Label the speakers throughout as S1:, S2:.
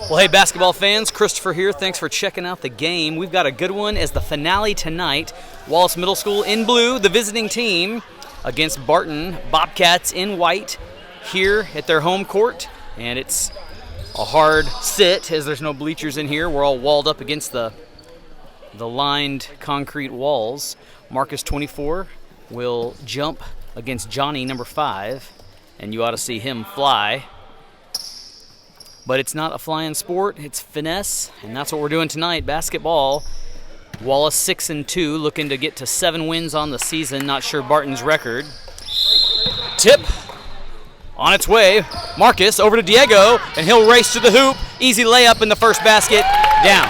S1: Well, hey, basketball fans, Christopher here. Thanks for checking out the game. We've got a good one as the finale tonight. Wallace Middle School in blue, the visiting team, against Barton Bobcats in white here at their home court. And it's a hard sit as there's no bleachers in here. We're all walled up against the lined concrete walls. Marcus, 24, will jump against Johnny, number 5, and you ought to see him fly. But it's not a flying sport, it's finesse, and that's what we're doing tonight, basketball. Wallace 6-2, looking to get to 7 wins on the season. Not sure Barton's record. Tip on its way. Marcus over to Diego, and he'll race to the hoop. Easy layup in the first basket, down.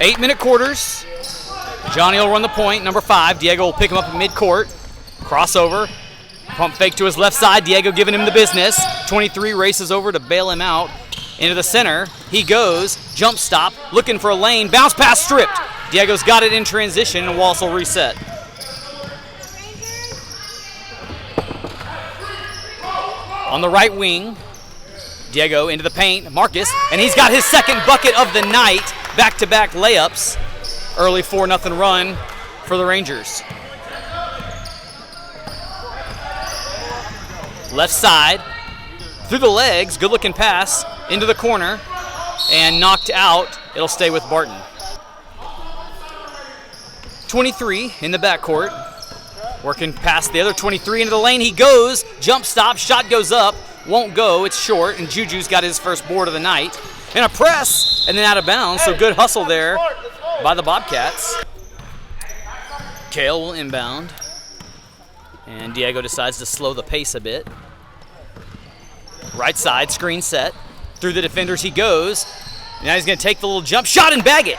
S1: 8-minute quarters. Johnny will run the point, number 5. Diego will pick him up at midcourt. Crossover. Pump fake to his left side. Diego giving him the business. 23 races over to bail him out. Into the center. He goes. Jump stop. Looking for a lane. Bounce pass stripped. Diego's got it in transition, and Wallace will reset. On the right wing, Diego into the paint. Marcus, and he's got his second bucket of the night. Back-to-back layups. Early 4-0 run for the Rangers. Left side, through the legs, good-looking pass, into the corner, and knocked out. It'll stay with Barton. 23 in the backcourt, working past the other 23 into the lane. He goes, jump stop, shot goes up, won't go, it's short, and Juju's got his first board of the night. And a press, and then out of bounds, so good hustle there by the Bobcats. Kale will inbound, and Diego decides to slow the pace a bit. Right side, screen set. Through the defenders he goes. Now he's going to take the little jump shot and bag it.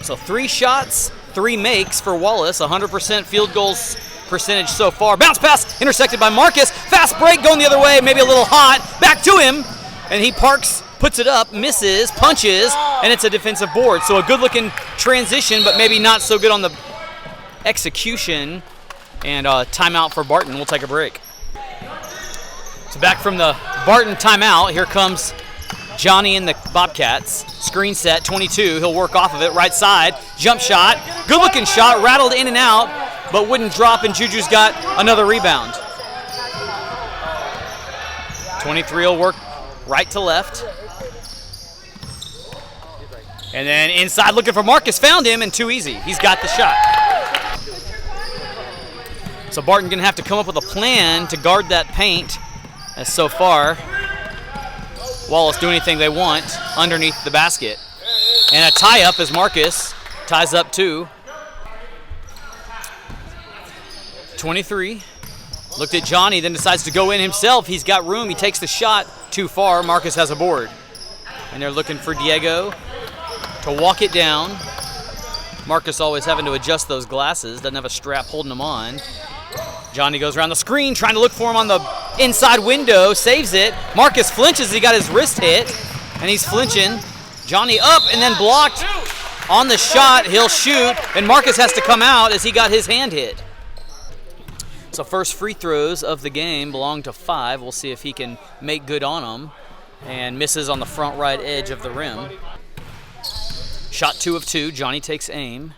S1: So 3 shots, 3 makes for Wallace. 100% field goals percentage so far. Bounce pass intercepted by Marcus. Fast break going the other way, maybe a little hot. Back to him, and he parks, puts it up, misses, punches, and it's a defensive board. So a good-looking transition, but maybe not so good on the execution. And timeout for Barton. We'll take a break. So back from the Barton timeout, here comes Johnny and the Bobcats. Screen set, 22. He'll work off of it. Right side, jump shot. Good-looking shot, rattled in and out, but wouldn't drop, and Juju's got another rebound. 23 will work right to left. And then inside looking for Marcus. Found him, and too easy. He's got the shot. So Barton going to have to come up with a plan to guard that paint, as so far Wallace do anything they want underneath the basket. And a tie-up as Marcus ties up 2. 23. Looked at Johnny, then decides to go in himself. He's got room. He takes the shot too far. Marcus has a board. And they're looking for Diego to walk it down. Marcus always having to adjust those glasses. Doesn't have a strap holding him on. Johnny goes around the screen, trying to look for him on the inside window, saves it. Marcus flinches, he got his wrist hit, and he's flinching. Johnny up and then blocked on the shot. He'll shoot, and Marcus has to come out as he got his hand hit. So first free throws of the game belong to 5. We'll see if he can make good on them, and misses on the front right edge of the rim. Shot 2 of 2. Johnny takes aim.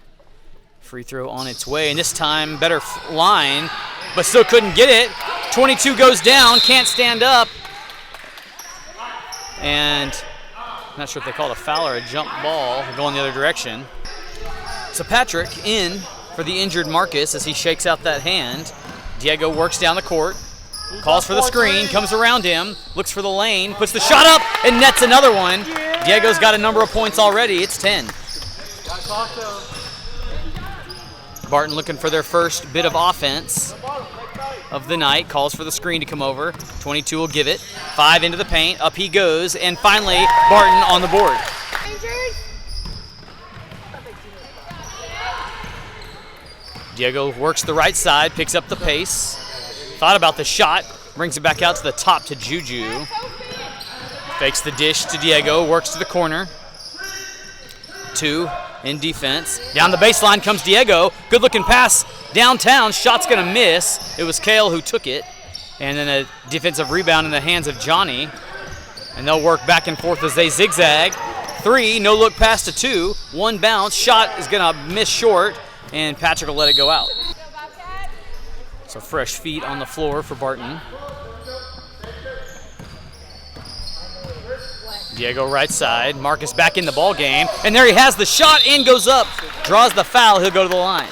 S1: Free throw on its way, and this time better line, but still couldn't get it. 22 goes down, can't stand up. And I'm not sure if they called a foul or a jump ball going the other direction. So Patrick in for the injured Marcus as he shakes out that hand. Diego works down the court, calls for the screen, comes around him, looks for the lane, puts the shot up, and nets another one. Diego's got a number of points already. It's 10. Barton looking for their first bit of offense of the night. Calls for the screen to come over. 22 will give it. 5 into the paint. Up he goes. And finally, Barton on the board. Diego works the right side, picks up the pace. Thought about the shot. Brings it back out to the top to Juju. Fakes the dish to Diego. Works to the corner. 2 in defense. Down the baseline comes Diego. Good looking pass downtown. Shot's going to miss. It was Kale who took it. And then a defensive rebound in the hands of Johnny. And they'll work back and forth as they zigzag. 3, no look pass to 2. 1 bounce, shot is gonna miss short, and Patrick will let it go out. So fresh feet on the floor for Barton. Diego right side, Marcus back in the ball game, and there he has the shot and goes up. Draws the foul, he'll go to the line.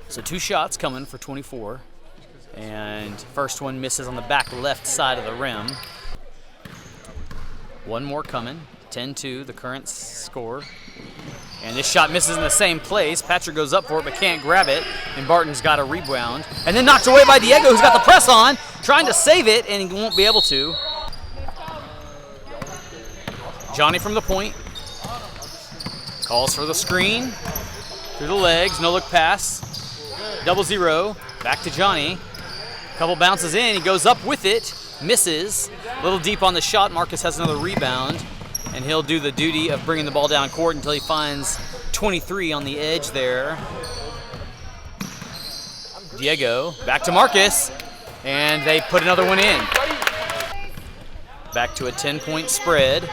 S1: So 2 shots coming for 24, and first one misses on the back left side of the rim. 1 more coming, 10-2, the current score. And this shot misses in the same place. Patrick goes up for it but can't grab it, and Barton's got a rebound. And then knocked away by Diego, who's got the press on, trying to save it, and he won't be able to. Johnny from the point. Calls for the screen. Through the legs, no look pass. 0-0, back to Johnny. Couple bounces in, he goes up with it, misses. A little deep on the shot, Marcus has another rebound. And he'll do the duty of bringing the ball down court until he finds 23 on the edge there. Diego, back to Marcus, and they put another one in. Back to a 10-point spread.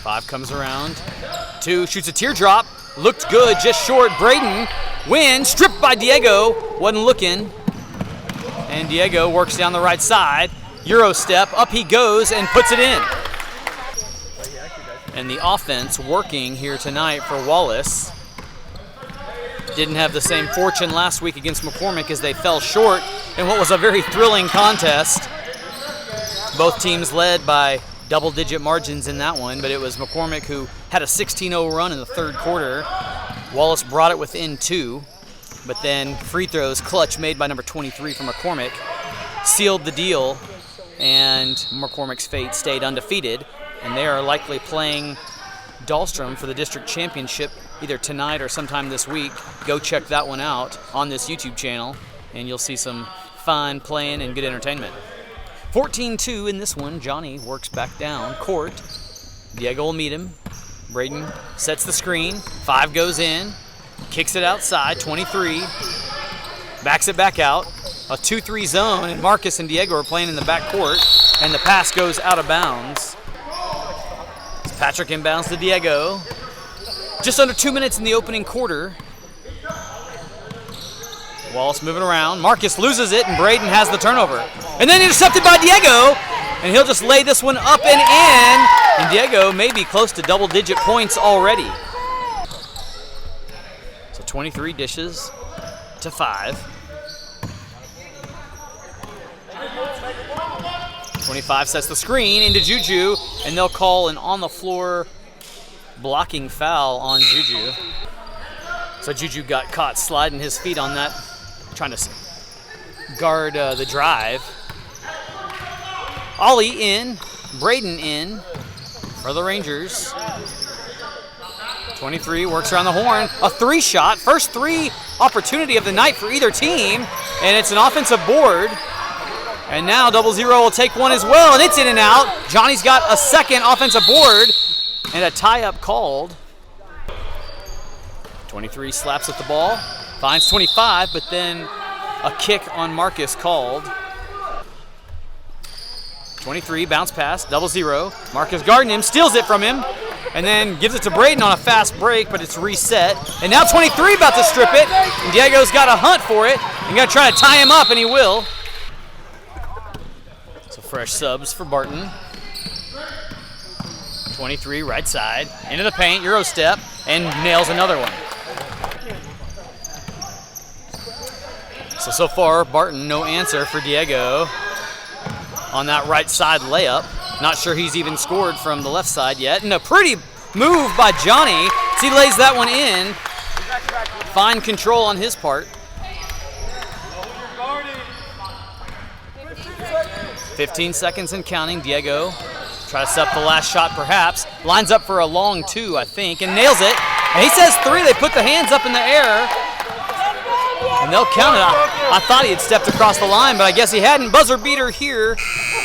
S1: Five comes around. 2 shoots a teardrop. Looked good, just short. Braden wins, stripped by Diego. Wasn't looking. And Diego works down the right side. Euro step, up he goes and puts it in. And the offense working here tonight for Wallace. Didn't have the same fortune last week against McCormick as they fell short in what was a very thrilling contest. Both teams led by double-digit margins in that one, but it was McCormick who had a 16-0 run in the third quarter. Wallace brought it within 2, but then free throws, clutch made by number 23 from McCormick, sealed the deal, and McCormick's fate stayed undefeated, and they are likely playing Dahlstrom for the district championship either tonight or sometime this week. Go check that one out on this YouTube channel, and you'll see some fun playing and good entertainment. 14-2 in this one. Johnny works back down court. Diego will meet him. Braden sets the screen. 5 goes in. Kicks it outside. 23. Backs it back out. A 2-3 zone, and Marcus and Diego are playing in the back court, and the pass goes out of bounds. Patrick inbounds to Diego. Just under 2 minutes in the opening quarter. Wallace moving around. Marcus loses it, and Braden has the turnover. And then intercepted by Diego, and he'll just lay this one up and in. And Diego may be close to double-digit points already. So 23 dishes to 5. 25 sets the screen into Juju, and they'll call an on-the-floor blocking foul on Juju. So Juju got caught sliding his feet on that, trying to guard the drive. Ollie in, Braden in for the Rangers. 23 works around the horn, a 3-shot, first 3 opportunity of the night for either team, and it's an offensive board. And now 0-0 will take one as well, and it's in and out. Johnny's got a second offensive board, and a tie-up called. 23 slaps at the ball, finds 25, but then a kick on Marcus called. 23, bounce pass, 0-0. Marcus guarding him, steals it from him, and then gives it to Braden on a fast break, but it's reset. And now 23 about to strip it, and Diego's got a hunt for it, and gonna try to tie him up, and he will. So fresh subs for Barton. 23 right side, into the paint, Euro step, and nails another one. So far, Barton, no answer for Diego on that right side layup. Not sure he's even scored from the left side yet. And a pretty move by Johnny as he lays that one in. Fine control on his part. 15 seconds and counting. Diego tries to set up the last shot perhaps. Lines up for a long 2, I think, and nails it. And he says 3. They put the hands up in the air. And they'll count it. I thought he had stepped across the line, but I guess he hadn't. Buzzer beater here.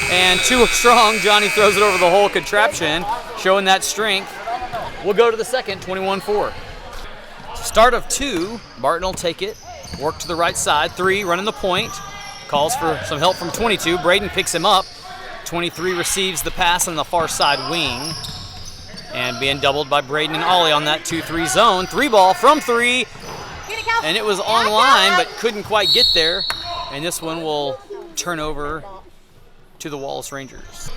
S1: And too strong. Johnny throws it over the whole contraption, showing that strength. We'll go to the second, 21-4. Start of 2. Barton will take it. Work to the right side. 3 running the point. Calls for some help from 22. Braden picks him up. 23 receives the pass on the far side wing. And being doubled by Braden and Ollie on that 2-3 zone. 3 ball from 3. And it was online, but couldn't quite get there. And this one will turn over to the Wallace Rangers.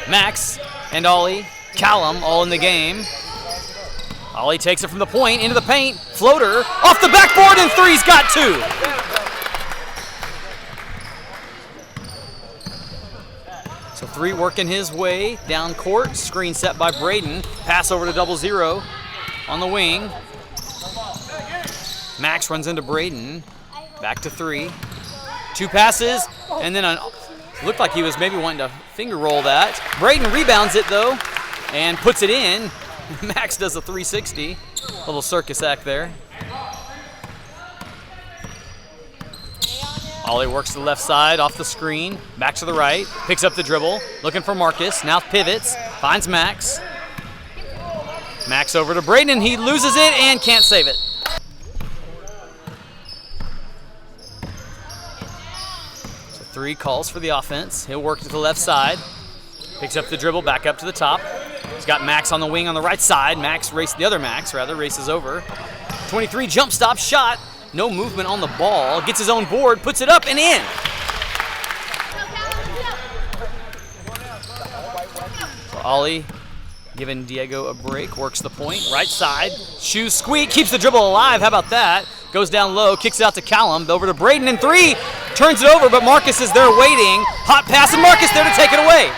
S1: Max and Ollie, Callum all in the game. Ollie takes it from the point into the paint. Floater off the backboard, and 3's got 2. So 3 working his way down court. Screen set by Braden. Pass over to 0-0 on the wing. Max runs into Braden. Back to 3. 2 passes, and then looked like he was maybe wanting to finger roll that. Braden rebounds it though, and puts it in. Max does a 360. Little circus act there. Ollie works to the left side off the screen. Back to the right. Picks up the dribble. Looking for Marcus. Now pivots. Finds Max. Max over to Braden. He loses it and can't save it. So 3 calls for the offense. He'll work to the left side. Picks up the dribble. Back up to the top. He's got Max on the wing on the right side. The other Max races over. 23 jump stop shot. No movement on the ball. Gets his own board, puts it up and in. So Ollie giving Diego a break. Works the point. Right side. Shoes squeak. Keeps the dribble alive. How about that? Goes down low. Kicks it out to Callum. Over to Braden and 3. Turns it over, but Marcus is there waiting. Hot pass and Marcus there to take it away.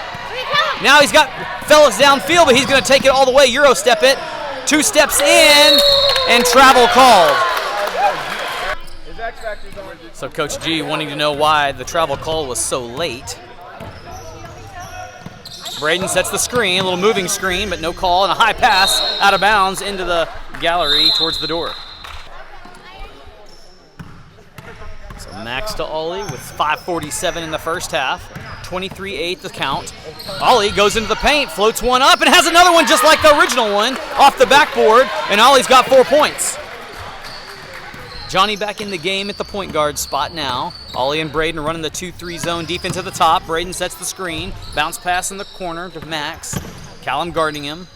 S1: Now he's got fellas downfield, but he's going to take it all the way. Euro step it. 2 steps in, and travel called. So Coach G wanting to know why the travel call was so late. Braden sets the screen, a little moving screen, but no call, and a high pass out of bounds into the gallery towards the door. So Max to Ollie with 5:47 in the first half. 23-8 the count. Ollie goes into the paint, floats one up, and has another one just like the original one off the backboard, and Ollie's got 4 points. Johnny back in the game at the point guard spot now. Ollie and Braden running the 2-3 zone deep into the top. Braden sets the screen. Bounce pass in the corner to Max. Callum guarding him.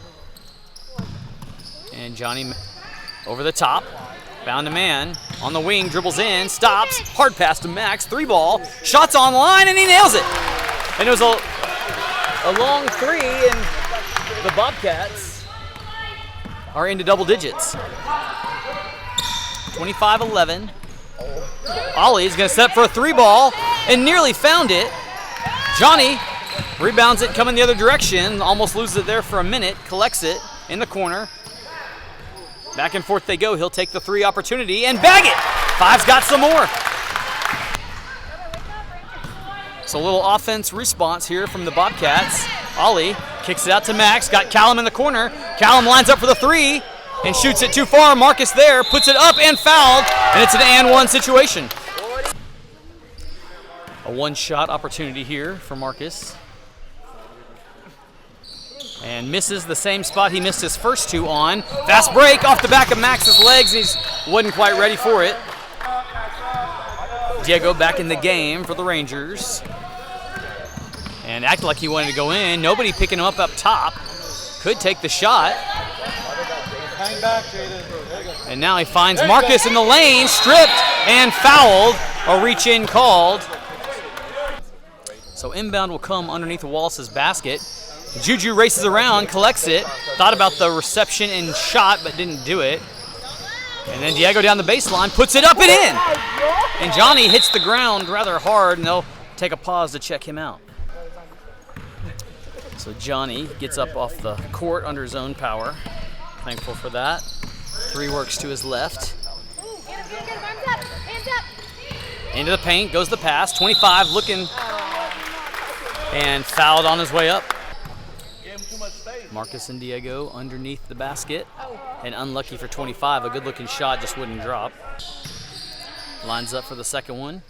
S1: And Johnny over the top. Bound to man. On the wing, dribbles in, stops. Hard pass to Max. 3 ball. Shots on line, and he nails it. And it was a long 3, and the Bobcats are into double digits. 25-11. Ollie's going to set up for a 3 ball and nearly found it. Johnny rebounds it coming the other direction. Almost loses it there for a minute. Collects it in the corner. Back and forth they go. He'll take the 3 opportunity and bag it. 5's got some more. So a little offense response here from the Bobcats. Ollie kicks it out to Max. Got Callum in the corner. Callum lines up for the 3. And shoots it too far. Marcus there, puts it up and fouled, and it's an and 1 situation. A 1-shot opportunity here for Marcus. And misses the same spot he missed his first 2 on. Fast break off the back of Max's legs, and he wasn't quite ready for it. Diego back in the game for the Rangers. And acted like he wanted to go in. Nobody picking him up top. Could take the shot.
S2: Hang back, Jaden.
S1: And now he finds Marcus in the lane, stripped and fouled. A reach-in called. So inbound will come underneath Wallace's basket. Juju races around, collects it. Thought about the reception and shot, but didn't do it. And then Diego down the baseline, puts it up and in. And Johnny hits the ground rather hard, and they'll take a pause to check him out. So Johnny gets up off the court under his own power. Thankful for that. 3 works to his left. Into the paint, goes the pass. 25 looking and fouled on his way up. Marcus and Diego underneath the basket. And unlucky for 25, a good looking shot just wouldn't drop. Lines up for the second one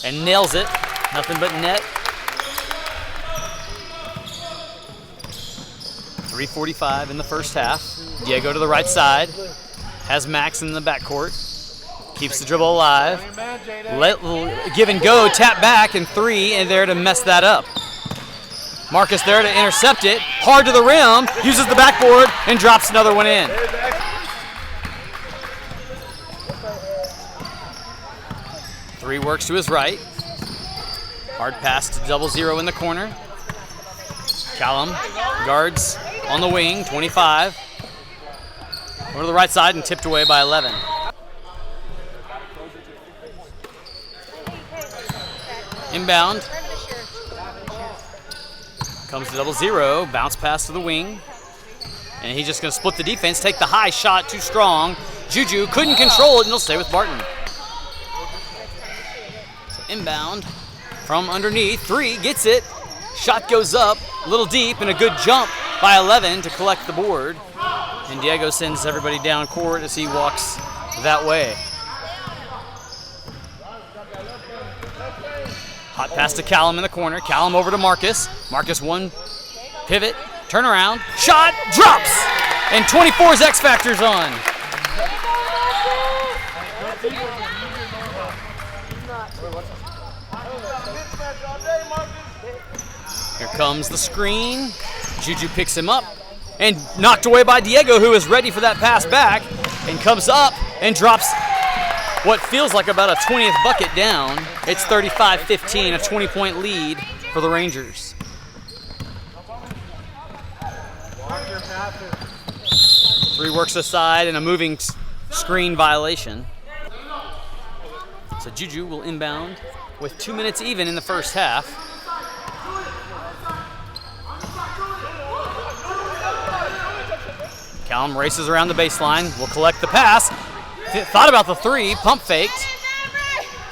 S1: and nails it. Nothing but net. 3:45 in the first half. Diego to the right side. Has Max in the backcourt. Keeps the dribble alive. Give and go, tap back, and 3, and there to mess that up. Marcus there to intercept it. Hard to the rim, uses the backboard, and drops another one in. Three works to his right. Hard pass to 0-0 in the corner. Callum guards on the wing, 25. Over to the right side and tipped away by 11. Inbound. Comes to 0-0, bounce pass to the wing. And he's just going to split the defense, take the high shot, too strong. Juju couldn't control it, and he'll stay with Barton. So inbound from underneath, 3, gets it. Shot goes up, a little deep, and a good jump by 11 to collect the board. And Diego sends everybody down court as he walks that way. Hot pass to Callum in the corner. Callum over to Marcus. Marcus one pivot, turnaround, shot, drops, and 24's X Factor's on. Here comes the screen. Juju picks him up and knocked away by Diego, who is ready for that pass back and comes up and drops what feels like about a 20th bucket down. It's 35-15, a 20-point lead for the Rangers. Three works aside and a moving screen violation. So Juju will inbound with 2 minutes even in the first half. Callum races around the baseline, will collect the pass. Thought about the 3, pump faked.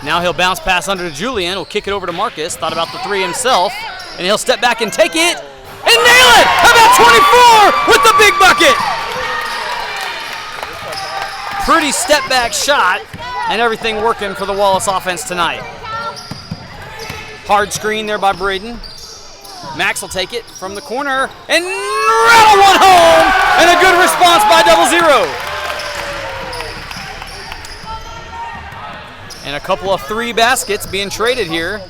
S1: Now he'll bounce pass under to Julian, will kick it over to Marcus. Thought about the 3 himself, and he'll step back and take it, and nail it! How about 24 with the big bucket? Pretty step back shot, and everything working for the Wallace offense tonight. Hard screen there by Braden. Max will take it from the corner and rattle one home, and a good response by 0-0. And a couple of 3 baskets being traded here.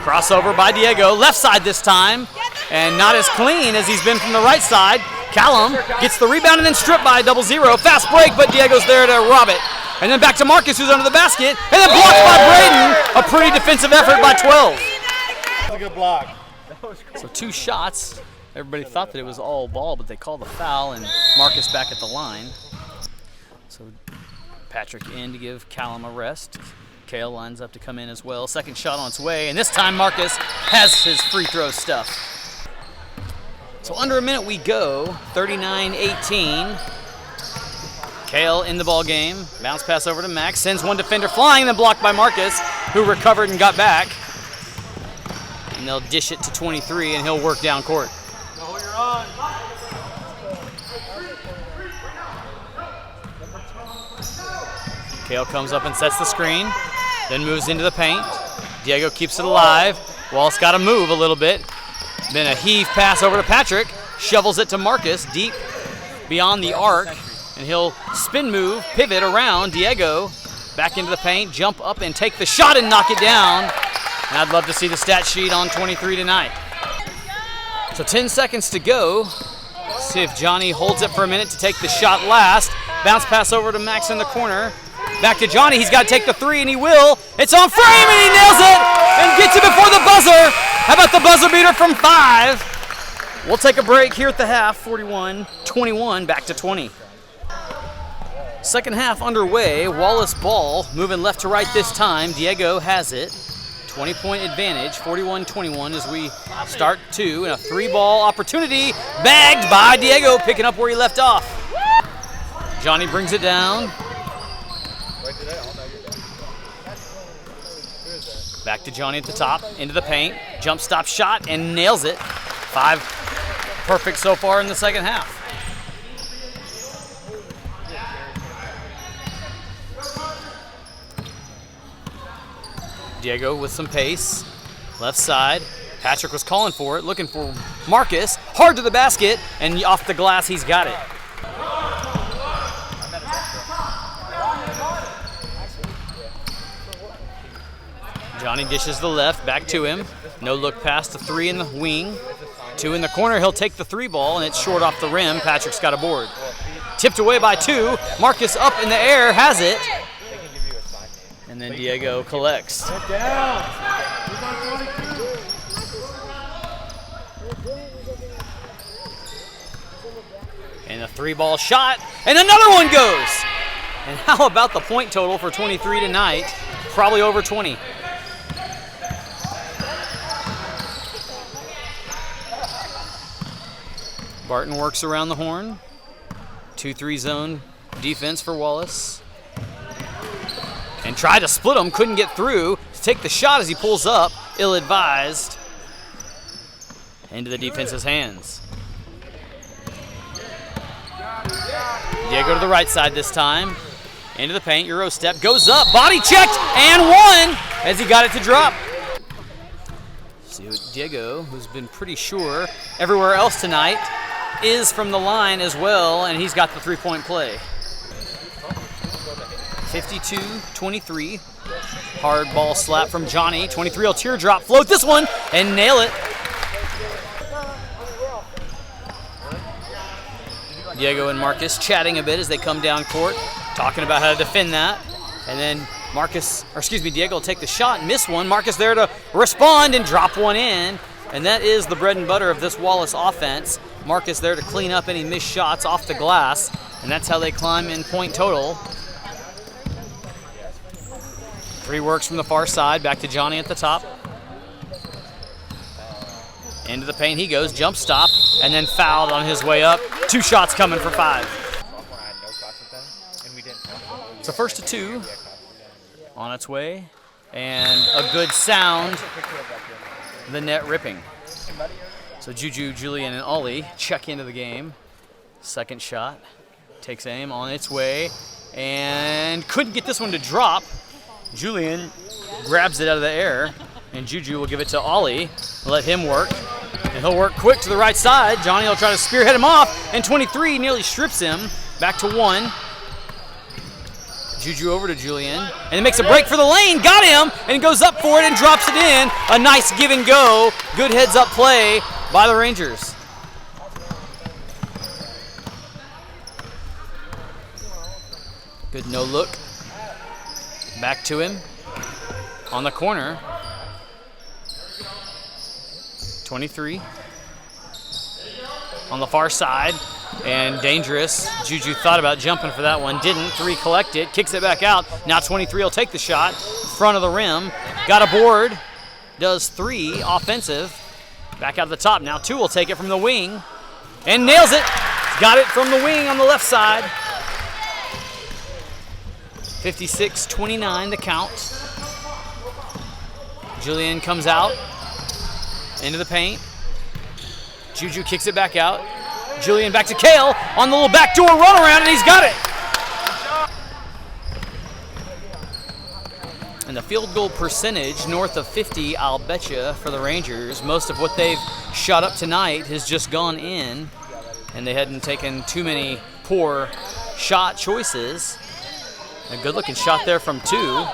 S1: Crossover by Diego, left side this time, and not as clean as he's been from the right side. Callum gets the rebound and then stripped by 0-0. Fast break, but Diego's there to rob it. And then back to Marcus, who's under the basket, and then blocked by Braden. A pretty defensive effort by 12.
S2: That's a good block.
S1: So 2 shots. Everybody thought that it was all ball, but they called the foul, and Marcus back at the line. So Patrick in to give Callum a rest. Kale lines up to come in as well. Second shot on its way, and this time Marcus has his free throw stuff. So under a minute we go, 39-18. Kale in the ball game. Bounce pass over to Max, sends one defender flying, then blocked by Marcus, who recovered and got back. And they'll dish it to 23, and he'll work down court.
S2: You're on.
S1: Kale comes up and sets the screen, then moves into the paint. Diego keeps it alive. Wallace got to move a little bit. Then a heave pass over to Patrick, shovels it to Marcus deep beyond the arc, and he'll spin move, pivot around Diego, back into the paint, jump up and take the shot and knock it down. And I'd love to see the stat sheet on 23 tonight. So 10 seconds to go. See if Johnny holds it for a minute to take the shot last. Bounce pass over to Max in the corner. Back to Johnny, he's got to take the 3, and he will. It's on frame, and he nails it, and gets it before the buzzer. How about the buzzer beater from 5? We'll take a break here at the half, 41-21, back to 20. Second half underway, Wallace ball, moving left to right this time. Diego has it. 20-point advantage, 41-21 as we start 2, and a 3-ball opportunity, bagged by Diego, picking up where he left off. Johnny brings it down. Back to Johnny at the top, into the paint, jump stop shot, and nails it. 5 perfect so far in the second half. Diego with some pace, left side. Patrick was calling for it, looking for Marcus, hard to the basket, and off the glass he's got it. Johnny dishes the left, back to him. No look pass to 3 in the wing. 2 in the corner, he'll take the 3 ball, and it's short off the rim. Patrick's got a board. Tipped away by 2. Marcus up in the air, has it. And then Diego collects. And a 3-ball shot, and another one goes. And how about the point total for 23 tonight? Probably over 20. Barton works around the horn. 2-3 zone defense for Wallace. And tried to split him, couldn't get through. To take the shot as he pulls up, ill-advised. Into the defense's hands. Diego to the right side this time. Into the paint, Euro step, goes up, body checked, and one as he got it to drop. See what Diego, who's been pretty sure everywhere else tonight, is from the line as well, and he's got the 3-point play. 52-23. Hard ball slap from Johnny. 23 will teardrop, float this one, and nail it. Diego and Marcus chatting a bit as they come down court, talking about how to defend that. And then Diego will take the shot and miss one. Marcus there to respond and drop one in. And that is the bread and butter of this Wallace offense. Marcus there to clean up any missed shots off the glass. And that's how they climb in point total. 3 works from the far side, back to Johnny at the top. Into the paint he goes, jump stop, and then fouled on his way up. 2 shots coming for 5. So first to 2 on its way, and a good sound, the net ripping. So Juju, Julian, and Ollie check into the game. Second shot, takes aim on its way, and couldn't get this one to drop. Julian grabs it out of the air, and Juju will give it to Ollie, let him work. And he'll work quick to the right side. Johnny will try to spearhead him off, and 23 nearly strips him. Back to 1. Juju over to Julian, and he makes a break for the lane, got him, and he goes up for it and drops it in. A nice give and go. Good heads-up play by the Rangers. Good no look. Back to him on the corner. 23 on the far side, and dangerous. Juju thought about jumping for that one, didn't. 3 collect it, kicks it back out. Now 23 will take the shot, front of the rim, got a board, does 3 offensive. Back out the top, now 2 will take it from the wing, and nails it. Got it from the wing on the left side. 56-29 the count. Julian comes out into the paint. Juju kicks it back out. Julian back to Kale on the little backdoor runaround, and he's got it. And the field goal percentage north of 50, I'll betcha, for the Rangers. Most of what they've shot up tonight has just gone in, and they hadn't taken too many poor shot choices. A good-looking shot there from 2.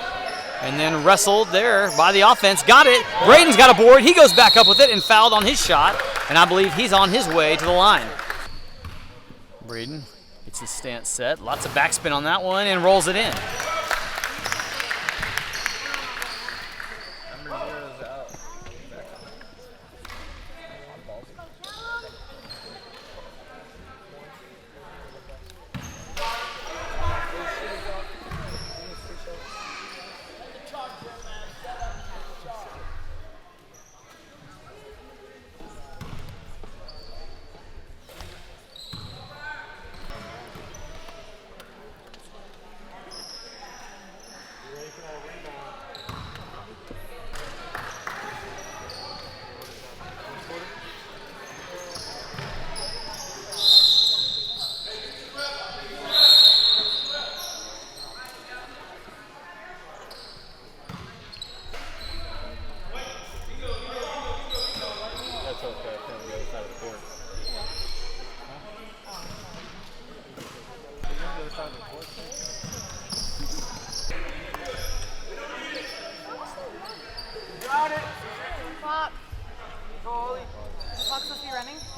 S1: And then wrestled there by the offense. Got it. Braden's got a board. He goes back up with it and fouled on his shot. And I believe he's on his way to the line. Braden gets his stance set. Lots of backspin on that one and rolls it in.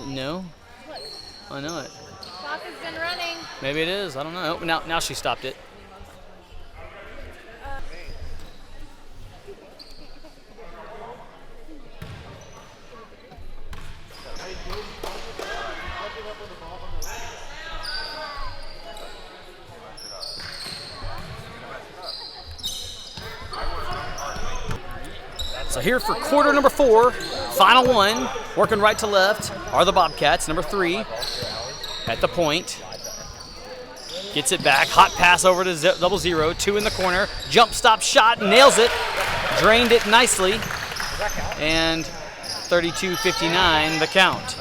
S1: No. I know it.
S3: Clock has been running.
S1: Maybe it is. I don't know. Now she stopped it. So here for quarter number 4, final one, working right to left, are the Bobcats. Number 3 at the point. Gets it back, hot pass over to 0-0, 2 in the corner, jump stop shot, nails it, drained it nicely, and 32-59 the count.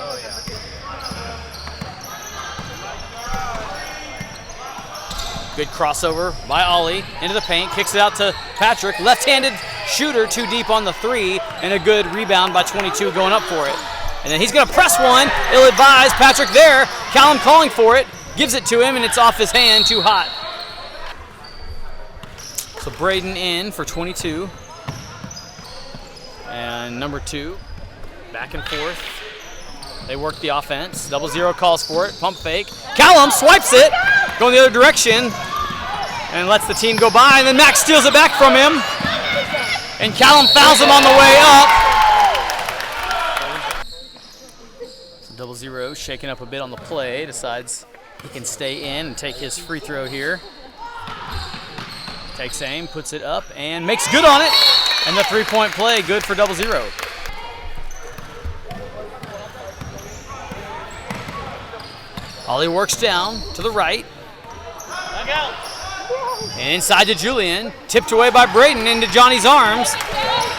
S1: Good crossover by Ollie into the paint, kicks it out to Patrick, left-handed shooter too deep on the 3, and a good rebound by 22 going up for it. And then he's going to press one, ill-advised, Patrick there, Callum calling for it, gives it to him, and it's off his hand, too hot. So Braden in for 22. And number 2, back and forth. They work the offense. 0-0 calls for it, pump fake. Callum swipes it, going the other direction, and lets the team go by, and then Max steals it back from him. And Callum fouls him on the way up. So 0-0, shaking up a bit on the play, decides he can stay in and take his free throw here. Takes aim, puts it up, and makes good on it. And the three-point play, good for 0-0. Ollie works down to the right. And inside to Julian, tipped away by Braden into Johnny's arms.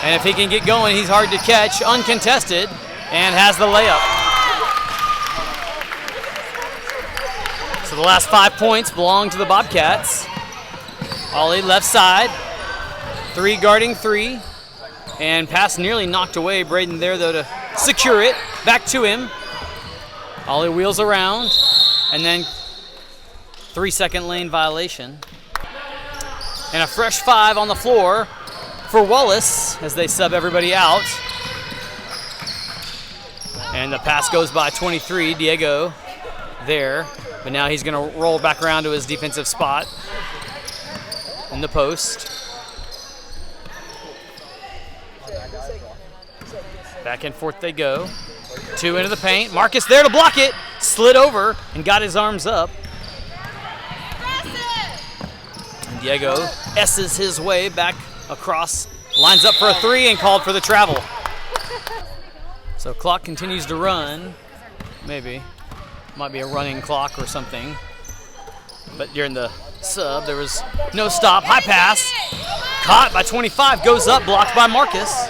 S1: And if he can get going, he's hard to catch, uncontested, and has the layup. So the last 5 points belong to the Bobcats. Ollie left side, 3 guarding 3, and pass nearly knocked away. Braden there though to secure it, back to him. Ollie wheels around, and then 3-second lane violation. And a fresh 5 on the floor for Wallace as they sub everybody out. And the pass goes by 23, Diego there. But now he's going to roll back around to his defensive spot in the post. Back and forth they go. 2 into the paint. Marcus there to block it. Slid over and got his arms up. And Diego S's his way back across. Lines up for a 3 and called for the travel. So clock continues to run. Maybe. Might be a running clock or something. But during the sub, there was no stop. High pass. Caught by 25. Goes up. Blocked by Marcus.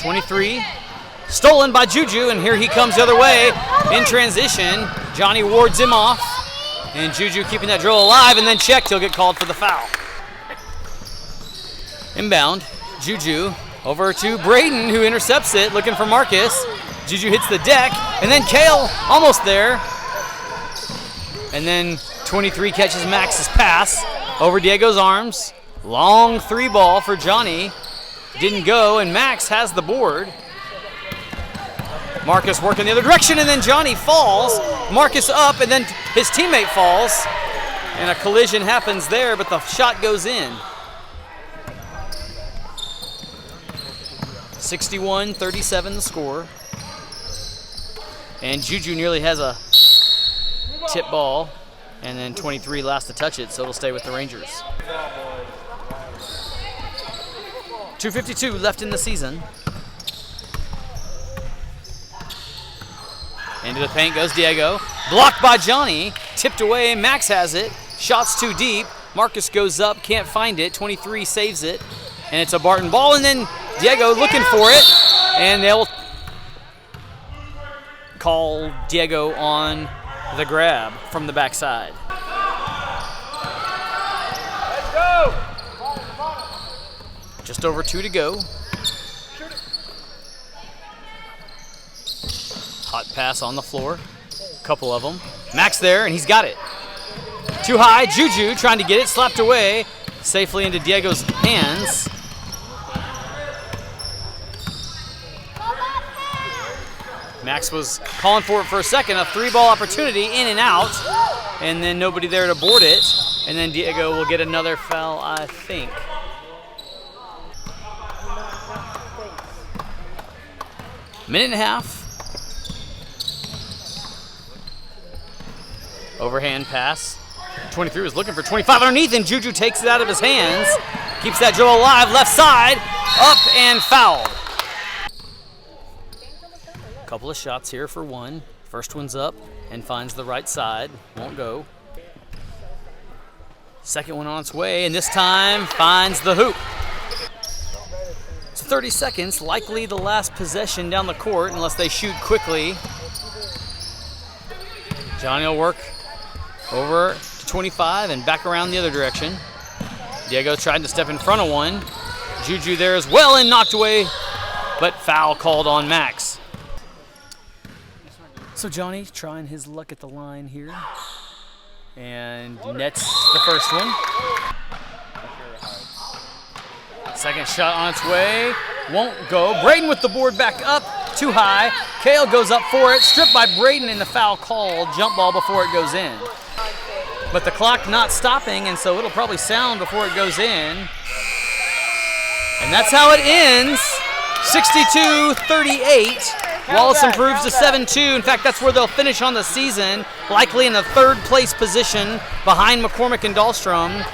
S1: 23. Stolen by Juju. And here he comes the other way in transition. Johnny wards him off. And Juju keeping that drill alive. And then checked. He'll get called for the foul. Inbound. Juju over to Braden, who intercepts it, looking for Marcus. Juju hits the deck, and then Kale almost there. And then 23 catches Max's pass over Diego's arms. Long 3 ball for Johnny. Didn't go, and Max has the board. Marcus working the other direction, and then Johnny falls. Marcus up, and then his teammate falls. And a collision happens there, but the shot goes in. 61-37 the score. And Juju nearly has a tip ball, and then 23 last to touch it, so it'll stay with the Rangers. 2:52 left in the season. Into the paint goes Diego. Blocked by Johnny. Tipped away. Max has it. Shots too deep. Marcus goes up. Can't find it. 23 saves it. And it's a Barton ball. And then Diego looking for it. And they'll call Diego on the grab from the backside.
S2: Let's go!
S1: Just over 2 to go. Hot pass on the floor. Couple of them. Max there, and he's got it. Too high. Juju trying to get it. Slapped away safely into Diego's hands. Max was calling for it for a second, a 3-ball opportunity, in and out, and then nobody there to board it. And then Diego will get another foul, I think. Minute and a half. Overhand pass. 23 was looking for 25 underneath, and Juju takes it out of his hands. Keeps that drill alive, left side, up and fouled. Couple of shots here for one. First one's up and finds the right side, won't go. Second one on its way, and this time finds the hoop. It's 30 seconds, likely the last possession down the court unless they shoot quickly. Johnny will work over to 25 and back around the other direction. Diego tried to step in front of one. Juju there as well and knocked away, but foul called on Max. So Johnny trying his luck at the line here and nets the first one. Second shot on its way, won't go. Braden with the board back up, too high. Kale goes up for it, stripped by Braden, and the foul called. Jump ball before it goes in. But the clock not stopping, and so it'll probably sound before it goes in. And that's how it ends, 62-38. Wallace improves to 7-2. In fact, that's where they'll finish on the season, likely in the third place position behind McCormick and Dahlstrom.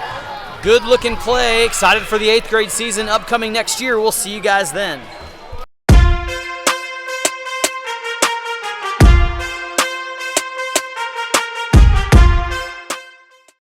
S1: Good looking play, excited for the 8th grade season upcoming next year. We'll see you guys then.